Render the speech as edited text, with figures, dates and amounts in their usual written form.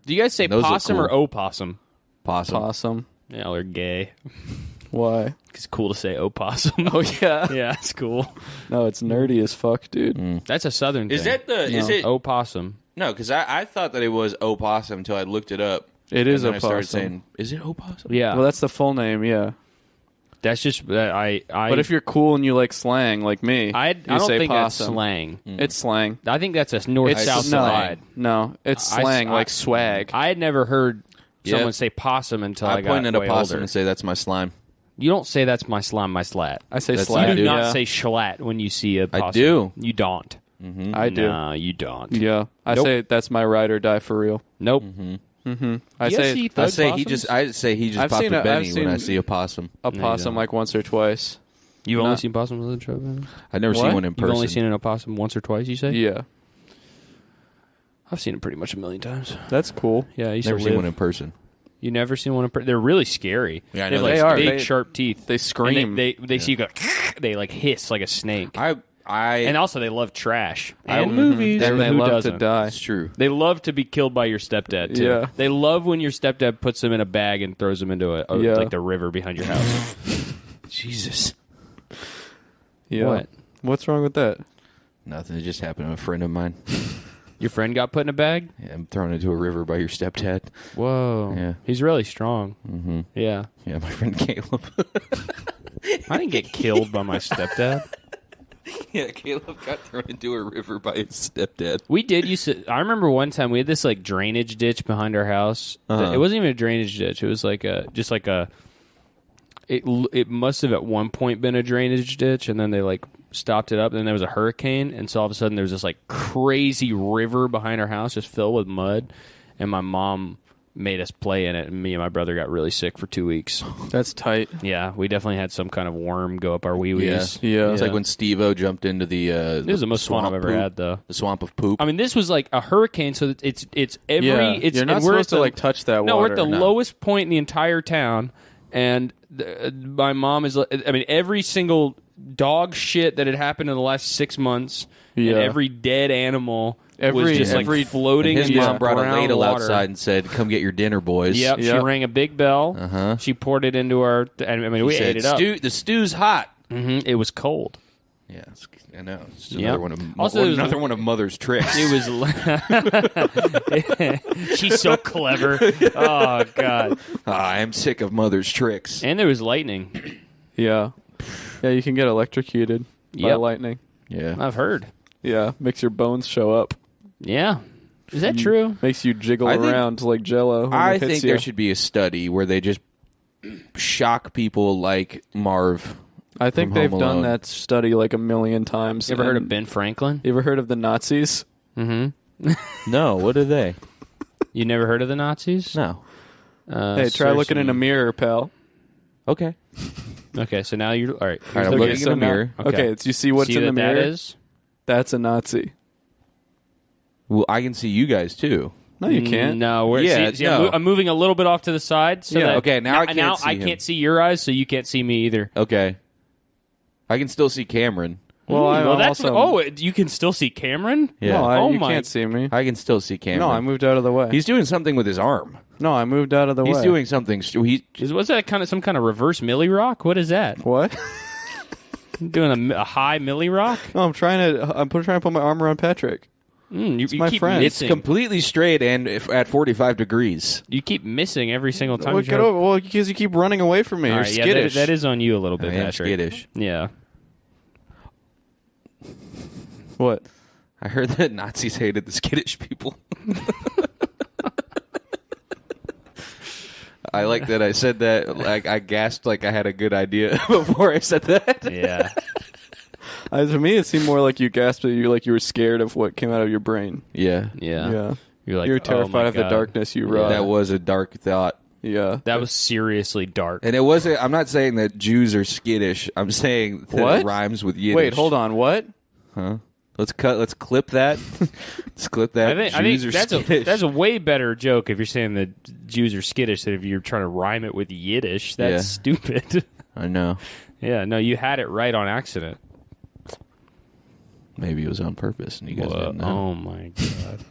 Do you guys say possum or opossum? Possum. Possum. Yeah, they're gay. Why? It's cool to say opossum. Oh, yeah. Yeah, it's cool. No, it's nerdy as fuck, dude. That's a southern thing. Is that the... Is it... Opossum. No, because I thought that it was opossum until I looked it up. It is and then opossum. I started saying, is it opossum? Yeah. Well, that's the full name, yeah. That's just... But if you're cool and you like slang, like me, I don't say think that's possum. slang. It's slang. I think that's a north-south divide. No, it's slang, like swag. I had never heard someone say possum until I got point at a way possum older. and say, that's my slime. You don't say that's my slime, my slat. I say That's slat. You do not yeah. say schlatt when you see a possum. I do. You don't. I do. No, you don't. Yeah. I Nope. say that's my ride or die for real. Nope. I You say see I thug say possums? he just I've popped seen a I've Benny when I seen see a possum. a you possum don't. like once or twice. You've only Not- seen possums with a show, man? I've never seen What? one in You've person. only seen an opossum once or twice, you say? Yeah. I've seen it pretty much a million times. That's cool. Yeah, I used Never to seen live. one in person. You never seen one in person? They're really scary. Yeah, I they know have they like are. big, They- sharp teeth. They scream. And they see you go, they like hiss like a snake. I And also they love trash. And Mhm. movies. and they Who love doesn't? to die. It's true. They love to be killed by your stepdad, too. Yeah. They love when your stepdad puts them in a bag and throws them into Yeah. like the river behind your house. Jesus. Yeah. What? What's wrong with that? Nothing. It just happened to a friend of mine. Your friend got put in a bag? Yeah, I'm thrown into a river by your stepdad. Whoa. Yeah. He's really strong. Mm-hmm. Yeah. Yeah, my friend Caleb. I didn't get killed by my stepdad. Yeah, Caleb got thrown into a river by his stepdad. We did used to. I remember one time we had this like drainage ditch behind our house. Uh-huh. It wasn't even a drainage ditch. It was like just like a. It must have at one point been a drainage ditch, and then they like stopped it up. And then there was a hurricane, and so all of a sudden there was this like crazy river behind our house, just filled with mud. And my mom made us play in it, and me and my brother got really sick for 2 weeks. That's tight. Yeah, we definitely had some kind of worm go up our wee-wees. Yeah. It's like when Steve-O jumped into the It was the most fun I've swamp ever poop. had, though. The swamp of poop. I mean, this was like a hurricane, so it's every. Yeah. It's You're not and we're supposed at to like touch that No, water. we're at the lowest point in the entire town, and my mom is. I mean, every single dog shit that had happened in the last 6 months, and Yeah. every dead animal was Every- just like every- floating. His in mom this brought a brown ladle water. outside and said, "Come get your dinner, boys." Yep, she Yep. rang a big bell. Uh-huh. She poured it into our. I mean, we She ate said, it up. the stew's hot. It was cold. Yeah, I know. It's Yep. another one of Also, it was- another one of Mother's tricks. It was. She's so clever. Oh God! I'm sick of Mother's tricks. And there was lightning. Yeah. Yeah, you can get electrocuted by Yep. lightning. Yeah. I've heard. Yeah, makes your bones show up. Yeah. Is that true? Makes you jiggle I think- around like Jello. when I it hits think you. there should be a study where they just shock people like Marv. I think from they've Home done Alone. that study like a million times. You ever heard of and- Ben Franklin? You ever heard of the Nazis? No, what are they? You never heard of the Nazis? No. Hey, try looking in a mirror, pal. Okay. Okay, so now you're all right. All right, I'm Okay, looking so in the now- mirror. Okay, do you see what's See in the what mirror? that is? That's a Nazi. Well, I can see you guys too. No, you can't. No, we're, Yeah, see, no. I'm moving a little bit off to the side. So Yeah, that, okay, now I can't see I him. can't see your eyes, so you can't see me either. Okay. I can still see Cameron. Well, I'm well, that's also. you can still see Cameron. Yeah. No, Oh you my- can't see me. I can still see Cameron. No, I moved out of the way. He's doing something with his arm. No, I moved out of the way. He's doing something. What's that kind of some kind of reverse Millie Rock? What is that? What? Doing a high Millie Rock? No, I'm trying to put my arm around Patrick. You my keep friend. It's missing. completely straight and at 45 degrees. You keep missing every single time. Well, you try to- well, because you keep running away from me. All You're right, yeah, skittish. that is on you a little bit, I am Patrick. skittish. Yeah. What? I heard that Nazis hated the skittish people. I like that I said that. Like I gasped like I had a good idea before I said that. Yeah. To me, it seemed more like you gasped. You were scared of what came out of your brain. Yeah. Yeah. Yeah. You're like, You're oh terrified my of the God. darkness you run. That was a dark thought. Yeah. That was seriously dark. And it wasn't. I'm not saying that Jews are skittish. I'm saying that What? it rhymes with Yiddish. Wait, hold on. What? Huh? Let's clip that. Let's clip that. I think Jews are that's skittish. a way better joke if you're saying that Jews are skittish than if you're trying to rhyme it with Yiddish. That's Yeah. stupid. I know. Yeah, no, you had it right on accident. Maybe it was on purpose, and you guys didn't know. Oh my God.